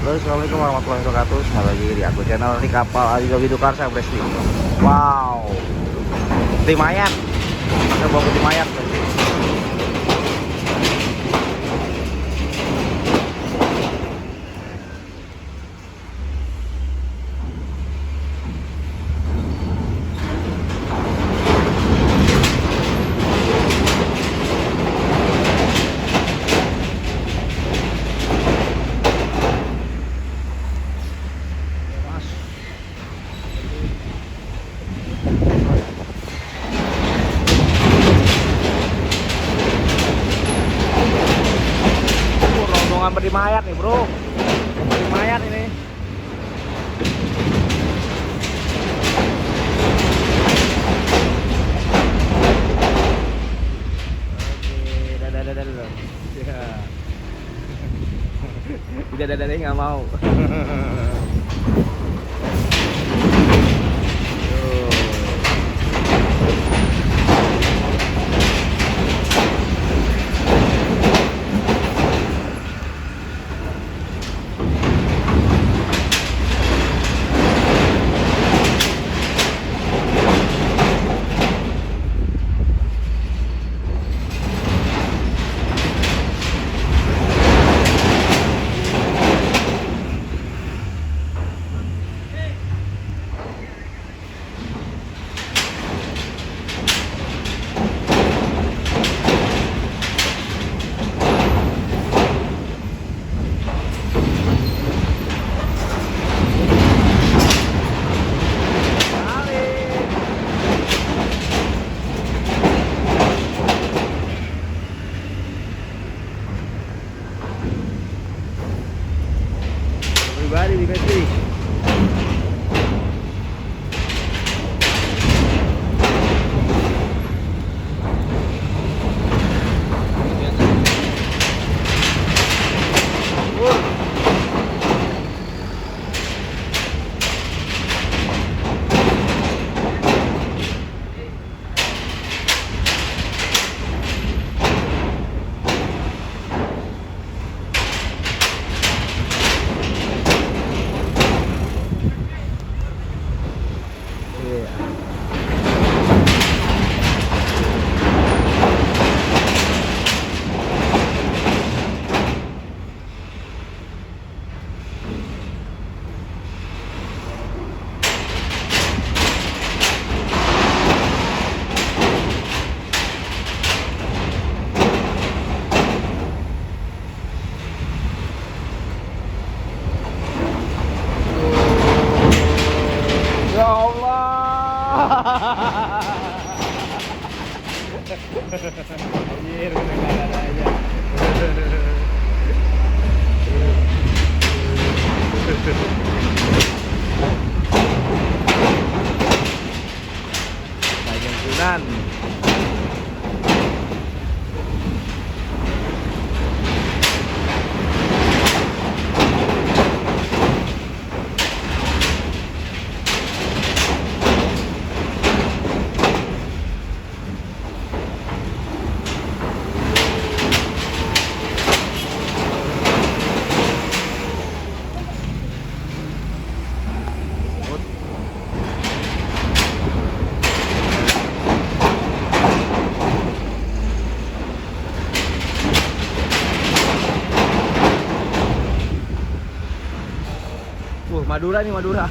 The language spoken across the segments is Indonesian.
Halo, assalamualaikum warahmatullahi wabarakatuh. Kembali lagi di aku channel di kapal Adi Dogi Dukarsa Bresti. Wow, putih mayat. Kita bawa putih mayat. Rombongan peti mayat nih, bro. Peti mayat ini. Oke, dadah. Ya. Tidak dadah nggak mau. Pribadi dikasih. Ya Allah. Anjir, kedengaran aja. Tanjung Sunan. Madura nih, Madura.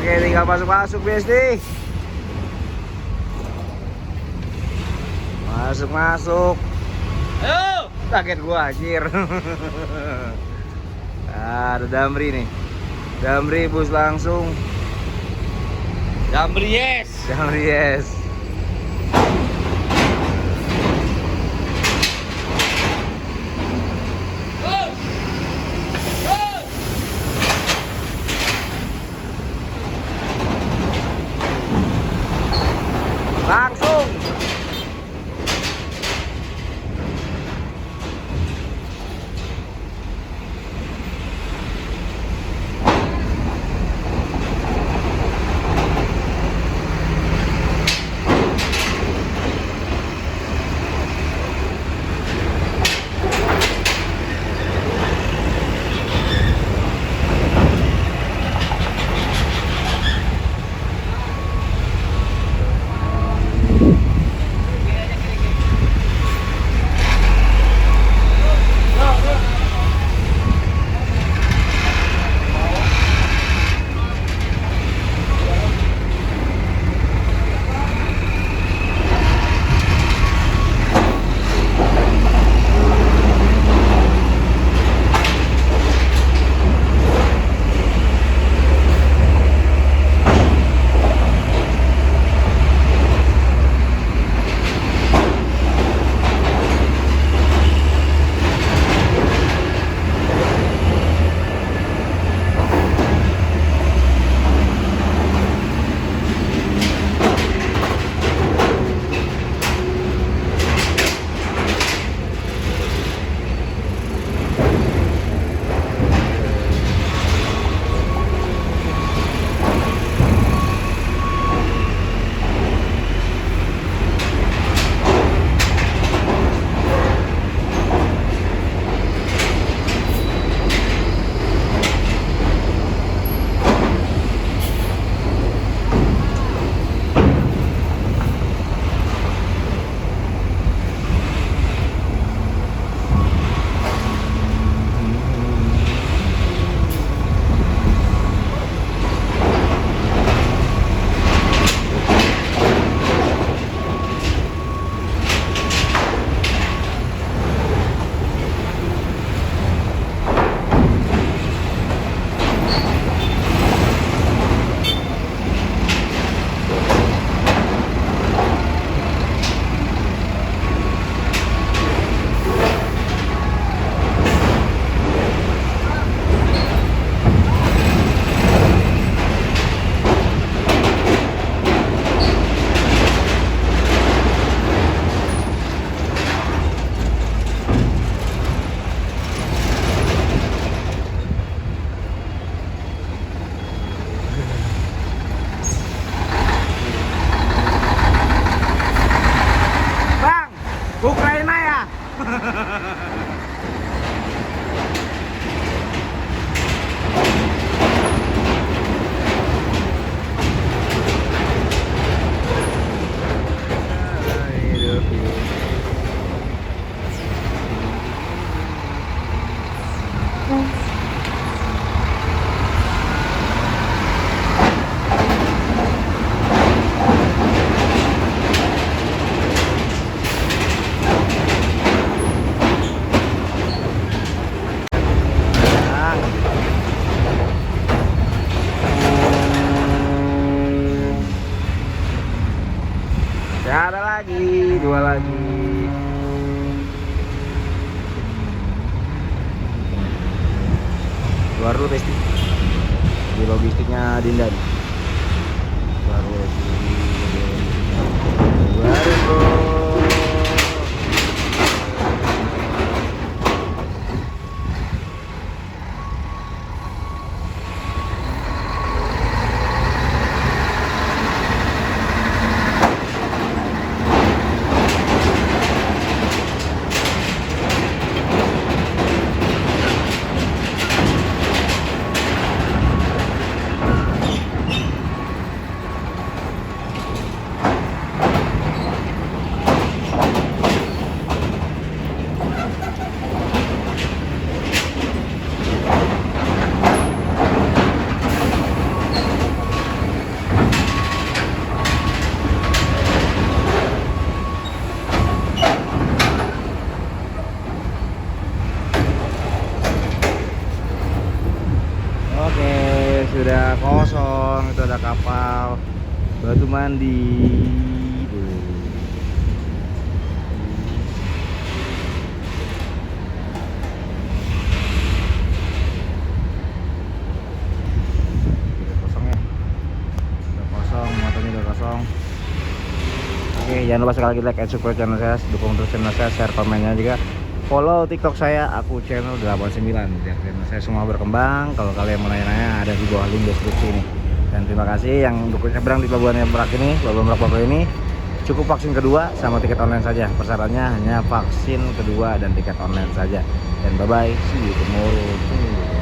Oke, tinggal masuk-masuk Besti. Masuk-masuk. Ayo. Kaget gua anjir. Ada Damri nih. Damri bus langsung. Damri yes. Damri yes. Langsung. Ukraina ya. Ya, ada lagi, dua lagi. Keluar dulu Besti. Di logistiknya Dindan. Keluar dulu Besti. Keluar bro. kosong. Itu ada kapal Batu Mandi. Udah kosong ya. Udah kosong, motornya udah kosong. Oke, jangan lupa sekali lagi like and subscribe channel saya, dukung terus channel saya, share komennya juga. Follow TikTok saya, aku channel 89 biar channel saya semua berkembang. Kalau kalian mau nanya-nanya ada di bawah link deskripsi ini. Dan terima kasih yang dukung nyebrang di Pelabuhan Merak ini, Pelabuhan Merak Bogor ini. Cukup vaksin kedua sama tiket online saja. Persyaratannya hanya vaksin kedua dan tiket online saja. Dan bye bye, see you tomorrow.